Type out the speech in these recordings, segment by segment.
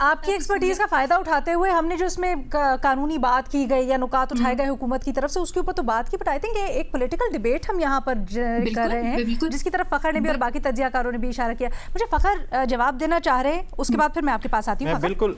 آپ کی ایکسپرٹیز کا فائدہ اٹھاتے ہوئے ہم نے جو اس میں قانونی بات کی گئی یا نکات اٹھائے گئے حکومت کی طرف سے اس کے اوپر تو بات کی، بٹ آئی تھنک ایک پولیٹیکل ڈیبیٹ ہم یہاں پر کر رہے ہیں جس کی طرف فخر نے بھی اور باقی تجزیہ کاروں نے بھی اشارہ کیا. مجھے فخر جواب دینا چاہ رہے ہیں، اس کے بعد پھر میں آپ کے پاس آتی ہوں. بالکل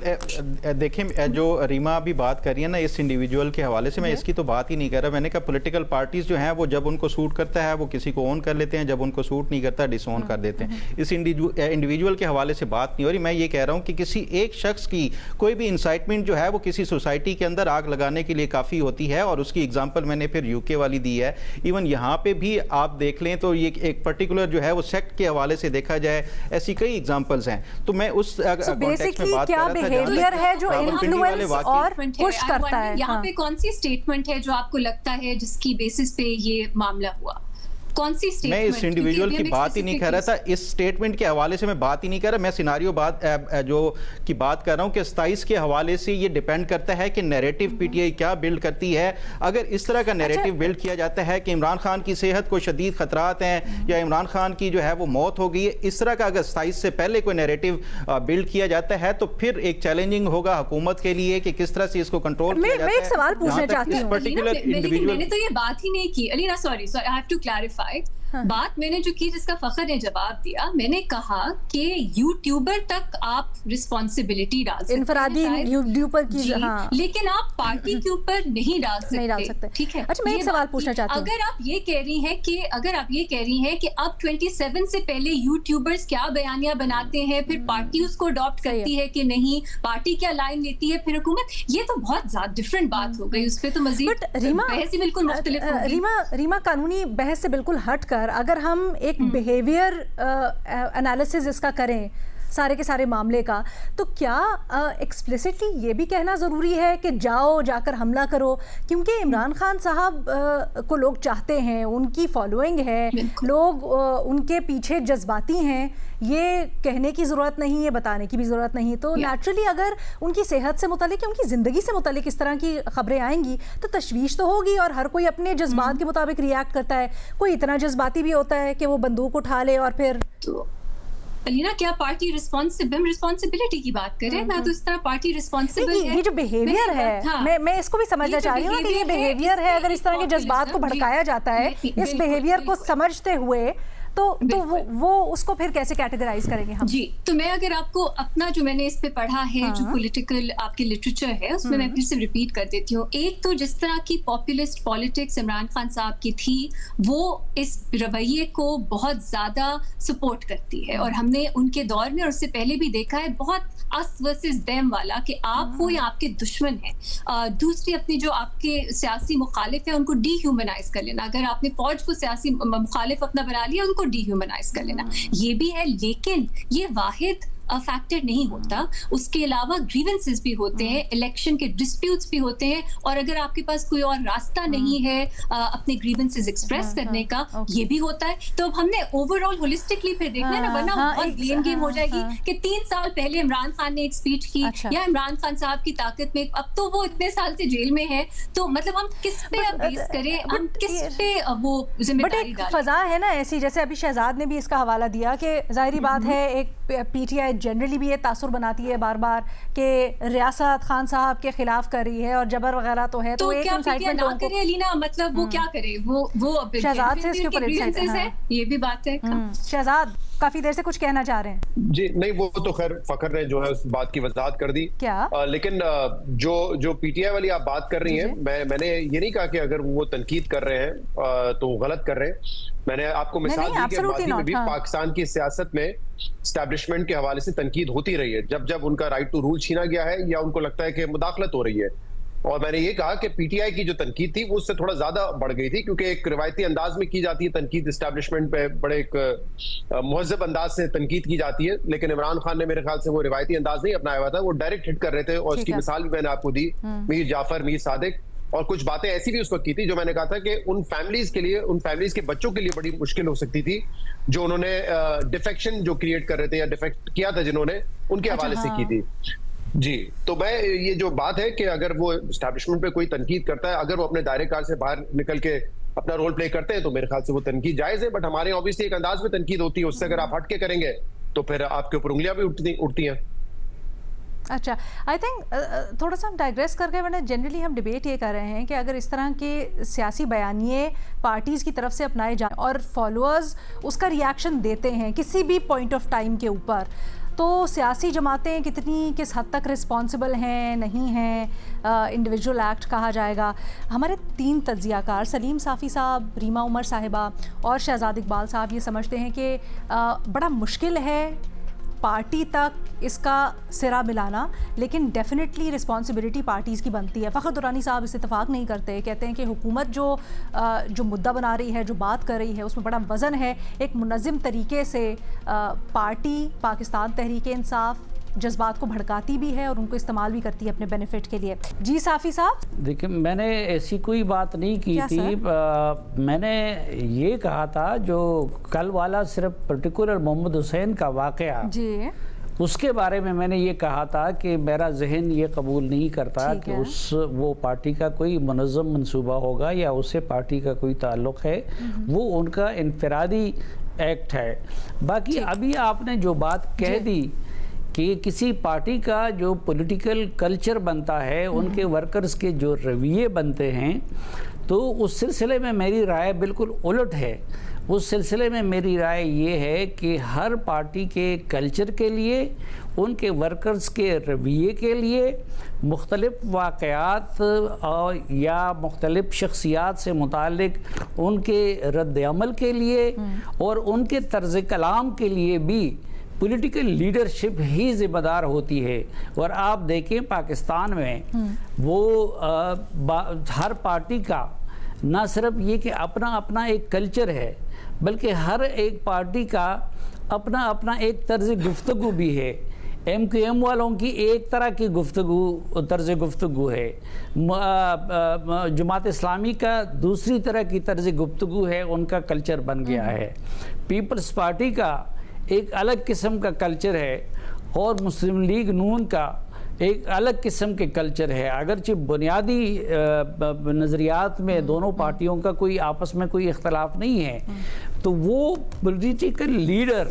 دیکھیں جو ریما ابھی بات کر رہی ہے نا اس انڈیویجول کے حوالے سے، میں اس کی تو بات ہی نہیں کر رہا. میں نے کہا پولیٹیکل پارٹیز جو ہیں وہ جب ان کو سوٹ کرتا ہے وہ کسی کو اون کر لیتے ہیں، جب ان کو سوٹ نہیں کرتا ڈس اون کر دیتے ہیں. اس انڈیویجول کے حوالے سے بات نہیں ہو رہی. میں یہ کہہ رہا ہوں کہ کسی ایک شخص کی کوئی بھی انسائٹمنٹ جو ہے وہ کسی سوسائٹی کے اندر آگ لگانے کے لیے کافی ہوتی ہے، اور اس کی اگزامپل میں نے پھر یو کے والی دی ہے. ایون یہاں پہ بھی آپ دیکھ لیں تو یہ ایک پرٹیکولر جو ہے وہ سیکٹ کے حوالے سے دیکھا جائے ایسی کئی ایگزامپلز ہیں. تو میں اس کانٹیکسٹ میں بات کر رہا تھا بیہیویئر ہے جو انفلوئنس اور پش کرتا ہے. یہاں پہ کون سی اسٹیٹمنٹ ہے جو آپ کو لگتا ہے جس کی بیسس پہ یہ معاملہ ہوا؟ کون سی میں اس انڈیویجول کی بات ہی نہیں کر رہا تھا، اس سٹیٹمنٹ کے حوالے سے میں بات ہی نہیں کر رہا. میں سیناریو جو کی بات کر رہا ہوں کہ 27 کے حوالے سے یہ ڈیپینڈ کرتا ہے کہ نیریٹو پی ٹی آئی کیا بلڈ کرتی ہے. اگر اس طرح کا نیریٹو بلڈ کیا جاتا ہے کہ عمران خان کی صحت کو شدید خطرات ہیں یا عمران خان کی جو ہے وہ موت ہو گئی ہے، اس طرح کا اگر 27 سے پہلے کوئی نیریٹو بلڈ کیا جاتا ہے تو پھر ایک چیلنجنگ ہوگا حکومت کے لیے کہ کس طرح سے اس کو کنٹرول کیا جاتا ہے. میں ایک سوال پوچھنا چاہتی ہوں. میں نے تو یہ بات ہی نہیں کی Alina, sorry I have to clarify. بات میں نے جو کی جس کا فخر نے جواب دیا، میں نے کہا کہ یوٹیوبر تک آپ رسپانسبلٹی ڈال سکتے ہیں انفرادی یوٹیوبر کی، لیکن آپ پارٹی کے اوپر نہیں ڈال سکتے. ٹھیک ہے. اچھا میں ایک سوال پوچھنا چاہتی ہوں. اگر آپ یہ کہہ رہی ہیں کہ اب 27 سے پہلے یوٹیوبرز کیا بیانیہ بناتے ہیں، پھر پارٹی اس کو اڈاپٹ کرتی ہے کہ نہیں، پارٹی کیا لائن لیتی ہے پھر حکومت، یہ تو بہت زیادہ ڈفرنٹ بات ہو گئی. اس پہ تو مزید بحث ہی بالکل مختلف ہوگی. ریما قانونی بحث سے بالکل ہٹ کر اگر ہم ایک بیہیویئر انالیسس اس کا کریں سارے کے سارے معاملے کا، تو کیا ایکسپلیسٹلی یہ بھی کہنا ضروری ہے کہ جا کر حملہ کرو؟ کیونکہ عمران خان صاحب کو لوگ چاہتے ہیں، ان کی فالوئنگ ہے، لوگ ان کے پیچھے جذباتی ہیں. یہ کہنے کی ضرورت نہیں، یہ بتانے کی بھی ضرورت نہیں. تو نیچرلی اگر ان کی صحت سے متعلق، ان کی زندگی سے متعلق اس طرح کی خبریں آئیں گی تو تشویش تو ہوگی، اور ہر کوئی اپنے جذبات کے مطابق ریئیکٹ کرتا ہے. کوئی اتنا جذباتی بھی ہوتا ہے کہ وہ بندوق اٹھا لے اور پھر علینا کیا پارٹی رسپانسبلٹی کی بات کریں؟ نہ تو اس طرح پارٹی رسپانسبل ہے. یہ جو بیہیویئر ہے، میں اس کو بھی سمجھنا چاہ رہی ہوں کہ یہ بیہیویئر ہے، اگر اس طرح کے جذبات کو بھڑکایا جاتا ہے اس بیہیویئر کو سمجھتے ہوئے، تو وہ اس کو پھر کیسے کیٹیگرائز کریں گے ہم؟ جی تو میں اگر آپ کو اپنا جو میں نے اس پہ پڑھا ہے جو پولیٹیکل آپ کے لٹریچر ہے اس میں پھر سے ریپیٹ کر دیتی ہوں. ایک تو جس طرح کی پاپولسٹ پالیٹکس عمران خان صاحب کی تھی وہ اس رویے کو بہت زیادہ سپورٹ کرتی ہے، اور ہم نے ان کے دور میں اور اس سے پہلے بھی دیکھا ہے بہت us versus them والا کہ آپ ہو یا آپ کے دشمن ہیں. دوسری اپنی جو آپ کے سیاسی مخالف ہیں ان کو ڈی ہیومنائز کر لینا. اگر آپ نے فوج کو سیاسی مخالف اپنا بنا لیا ان کو ڈی ہیومنائز کر لینا، یہ بھی ہے. لیکن یہ واحد فیکٹر نہیں ہوتا، اس کے علاوہ گریونسز بھی ہوتے ہیں، الیکشن کے ڈسپیوٹس بھی ہوتے ہیں، اور اگر آپ کے پاس کوئی اور راستہ نہیں ہے اپنے گریونسز ایکسپریس کرنے کا، یہ بھی ہوتا ہے. تو اب ہم نے اوور آل ہولسٹکلی پھر دیکھنا ہے نا، ورنہ بہت بلیم گیم ہو جائے گی کہ 3 سال پہلے عمران خان نے ایک اسپیچ کی یا عمران خان صاحب کی طاقت میں، اب تو وہ اتنے سال سے جیل میں ہے، تو مطلب ہم کس پہ اب بیس کریں، ہم کس پہ وہ ذمہ داری ڈالیں؟ فضا ہے نا ایسی، جیسے ابھی شہزاد نے بھی اس کا حوالہ دیا کہ ظاہری بات ہے ایک پی ٹی آئی جنرلی بھی یہ تاثر بناتی ہے بار بار کہ ریاست خان صاحب کے خلاف کر رہی ہے اور جبر وغیرہ تو ہے، تو ایک انسائٹمنٹ نہ کرے علینا، مطلب وہ کیا کرے، وہ شہزاد سے اس کے اوپر یہ بھی بات ہے. شہزاد کافی دیر سے کچھ کہنا چاہ رہے ہیں. جی نہیں، وہ تو خیر فخر نے جو ہے اس بات کی وضاحت کر دی. لیکن جو پی ٹی آئی والی آپ بات کر رہی ہیں، میں نے یہ نہیں کہا کہ اگر وہ تنقید کر رہے ہیں تو غلط کر رہے ہیں. میں نے آپ کو مثال دی کہ ماضی میں بھی پاکستان کی سیاست میں اسٹیبلشمنٹ کے حوالے سے تنقید ہوتی رہی ہے، جب ان کا رائٹ ٹو رول چھینا گیا ہے یا ان کو لگتا ہے کہ مداخلت ہو رہی ہے. اور میں نے یہ کہا کہ پی ٹی آئی کی جو تنقید تھی وہ اس سے تھوڑا زیادہ بڑھ گئی تھی، کیونکہ ایک روایتی انداز میں کی جاتی ہے تنقید، اسٹیبلشمنٹ پہ بڑے ایک مہذب انداز سے تنقید کی جاتی ہے. لیکن عمران خان نے میرے خیال سے وہ روایتی انداز نہیں اپنایا ہوا تھا، وہ ڈائریکٹ ہٹ کر رہے تھے. اور اس کی مثال بھی میں نے آپ کو دی، میر جعفر، میر صادق، اور کچھ باتیں ایسی بھی اس وقت کی تھی جو میں نے کہا تھا کہ ان فیملیز کے لیے، ان فیملیز کے بچوں کے لیے بڑی مشکل ہو سکتی تھی، جو انہوں نے ڈیفیکشن جو کریٹ کر رہے تھے یا ڈیفیکٹ کیا تھا جنہوں نے، ان کے حوالے سے کی تھی. جی تو میں یہ جو بات ہے کہ اگر وہ اسٹیبلشمنٹ پہ کوئی تنقید کرتا ہے، اگر وہ اپنے دائرے کار سے باہر نکل کے اپنا رول پلے کرتے ہیں تو میرے خیال سے وہ تنقید جائز ہے. بٹ ہمارے اوبیسلی ایک انداز میں تنقید ہوتی ہے، اس سے اگر آپ ہٹ کے کریں گے تو پھر آپ کے اوپر انگلیاں بھی اٹھتی ہیں. اچھا، آئی تھنک تھوڑا سا ہم ڈائگریس کر کے، ورنہ جنرلی ہم ڈیبیٹ یہ کر رہے ہیں کہ اگر اس طرح کے سیاسی بیانیے پارٹیز کی طرف سے اپنائے جائیں اور فالوورز اس کا ریاکشن دیتے ہیں کسی بھی پوائنٹ آف ٹائم کے اوپر، تو سیاسی جماعتیں کس حد تک رسپانسبل ہیں، نہیں ہیں، انڈیویجول ایکٹ کہا جائے گا. ہمارے 3 تجزیہ کار سلیم صافی صاحب، ریما عمر صاحبہ اور شہزاد اقبال صاحب یہ سمجھتے ہیں کہ بڑا مشکل ہے پارٹی تک اس کا سرا ملانا، لیکن ڈیفینیٹلی رسپانسبلٹی پارٹیز کی بنتی ہے. فخر درانی صاحب اس اتفاق نہیں کرتے، کہتے ہیں کہ حکومت جو مدعا بنا رہی ہے، جو بات کر رہی ہے، اس میں بڑا وزن ہے. ایک منظم طریقے سے پارٹی پاکستان تحریک انصاف جذبات کو بھڑکاتی بھی ہے اور ان کو استعمال بھی کرتی ہے اپنے بینیفٹ کے لیے. جی صافی صاحب. دیکھیں، میں نے ایسی کوئی بات نہیں کی تھی. میں نے یہ کہا تھا جو کل والا صرف پرٹیکولر محمد حسین کا واقعہ، جی، اس کے بارے میں نے یہ کہا تھا کہ میرا ذہن یہ قبول نہیں کرتا کہ وہ پارٹی کا کوئی منظم منصوبہ ہوگا یا اس سے پارٹی کا کوئی تعلق ہے. وہ ان کا انفرادی ایکٹ ہے. باقی ابھی آپ نے جو بات کہہ دی کہ کسی پارٹی کا جو پولیٹیکل کلچر بنتا ہے، ان کے ورکرز کے جو رویے بنتے ہیں، تو اس سلسلے میں میری رائے بالکل الٹ ہے. اس سلسلے میں میری رائے یہ ہے کہ ہر پارٹی کے کلچر کے لیے، ان کے ورکرز کے رویے کے لیے، مختلف واقعات یا مختلف شخصیات سے متعلق ان کے رد عمل کے لیے اور ان کے طرز کلام کے لیے بھی پولیٹیکل لیڈرشپ ہی ذمہ دار ہوتی ہے. اور آپ دیکھیں پاکستان میں وہ ہر پارٹی کا نہ صرف یہ کہ اپنا ایک کلچر ہے، بلکہ ہر ایک پارٹی کا اپنا ایک طرز گفتگو بھی ہے. ایم کیو ایم والوں کی ایک طرح کی طرز گفتگو ہے، جماعت اسلامی کا دوسری طرح کی طرز گفتگو ہے، ان کا کلچر بن گیا ہے. پیپلز پارٹی کا ایک الگ قسم کا کلچر ہے اور مسلم لیگ نون کا ایک الگ قسم کے کلچر ہے. اگرچہ بنیادی نظریات میں دونوں پارٹیوں کا کوئی آپس میں کوئی اختلاف نہیں ہے، تو وہ پولیٹیکل لیڈر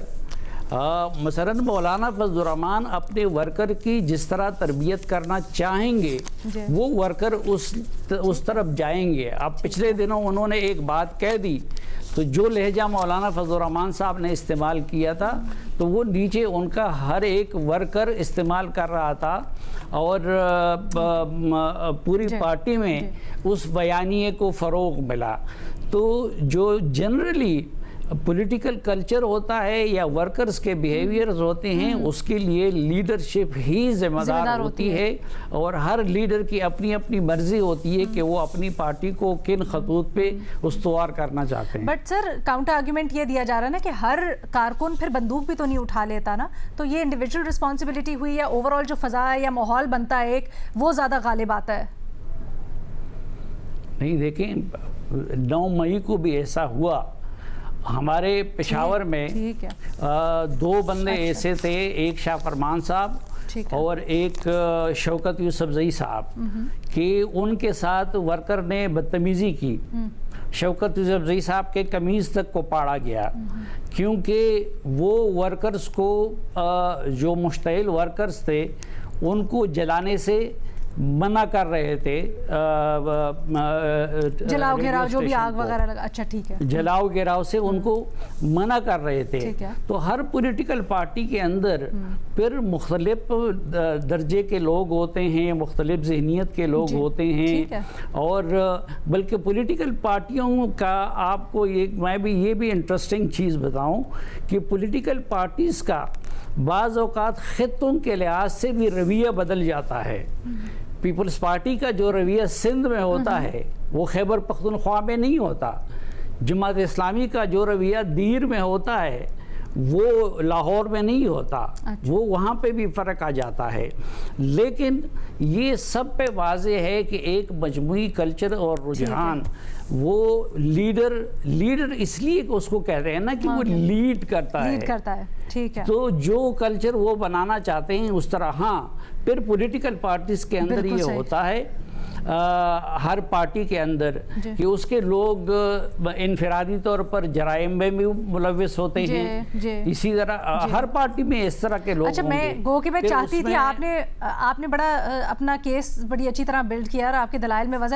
مثلا مولانا فضل الرحمان اپنے ورکر کی جس طرح تربیت کرنا چاہیں گے، وہ ورکر اس طرف جائیں گے. اب پچھلے دنوں انہوں نے ایک بات کہہ دی، تو جو لہجہ مولانا فضل الرحمان صاحب نے استعمال کیا تھا، تو وہ نیچے ان کا ہر ایک ورکر استعمال کر رہا تھا، اور پوری پارٹی میں اس بیانیے کو فروغ ملا. تو جو جنرلی پولیٹیکل کلچر ہوتا ہے یا ورکرز کے بیہیویئرز ہوتے ہیں، اس کے لیے لیڈرشپ ہی ذمہ دار ہوتی ہے، اور ہر لیڈر کی اپنی مرضی ہوتی ہے کہ وہ اپنی پارٹی کو کن خطوط پہ استوار کرنا چاہتے ہیں. بٹ سر، کاؤنٹر آرگیومنٹ یہ دیا جا رہا ہے نا کہ ہر کارکن پھر بندوق بھی تو نہیں اٹھا لیتا نا، تو یہ انڈیویجول رسپانسبلٹی ہوئی یا اوور آل جو فضا ہے یا ماحول بنتا ہے ایک، وہ زیادہ غالب آتا ہے؟ نہیں، دیکھیں 9 مئی کو بھی ایسا ہوا. ہمارے پشاور میں 2 بندے ایسے تھے، ایک شاہ فرمان صاحب اور ایک شوکت یوسفزئی صاحب، کہ ان کے ساتھ ورکر نے بدتمیزی کی. شوکت یوسفزئی صاحب کے قمیض تک کو پاڑا گیا، کیونکہ وہ ورکرز کو، جو مشتعل ورکرز تھے، ان کو جلانے سے منع کر رہے تھے. جلاؤ گھیراؤ جو بھی آگ وغیرہ اچھا ٹھیک ہے، جلاؤ گھیراؤ سے ان کو منع کر رہے تھے. تو ہر پولیٹیکل پارٹی کے اندر پھر مختلف درجے کے لوگ ہوتے ہیں، مختلف ذہنیت کے لوگ ہوتے ہیں، اور بلکہ پولیٹیکل پارٹیوں کا آپ کو میں بھی یہ بھی انٹرسٹنگ چیز بتاؤں کہ پولیٹیکل پارٹیز کا بعض اوقات خطوں کے لحاظ سے بھی رویہ بدل جاتا ہے. پیپلز پارٹی کا جو رویہ سندھ میں ہوتا ہے وہ خیبر پختونخوا میں نہیں ہوتا. جماعت اسلامی کا جو رویہ دیر میں ہوتا ہے وہ لاہور میں نہیں ہوتا. وہ وہاں پہ بھی فرق آ جاتا ہے. لیکن یہ سب پہ واضح ہے کہ ایک مجموعی کلچر اور رجحان، وہ لیڈر اس لیے کہ اس کو کہتے ہیں نا کہ وہ لیڈ کرتا ہے. ٹھیک ہے. تو جو کلچر وہ بنانا چاہتے ہیں اس طرح. ہاں، پھر پولیٹیکل پارٹیز کے اندر یہ ہوتا ہے ہر پارٹی کے اندر کہ اس کے لوگ انفرادی طور پر جرائم میں بھی ملوث ہوتے ہیں، اسی طرح ہر پارٹی میں اس طرح کے لوگ اچھا میں چاہتی تھی آپ نے بڑا اپنا کیس بڑی اچھی طرح بلڈ کیا اور آپ کے دلائل میں وزن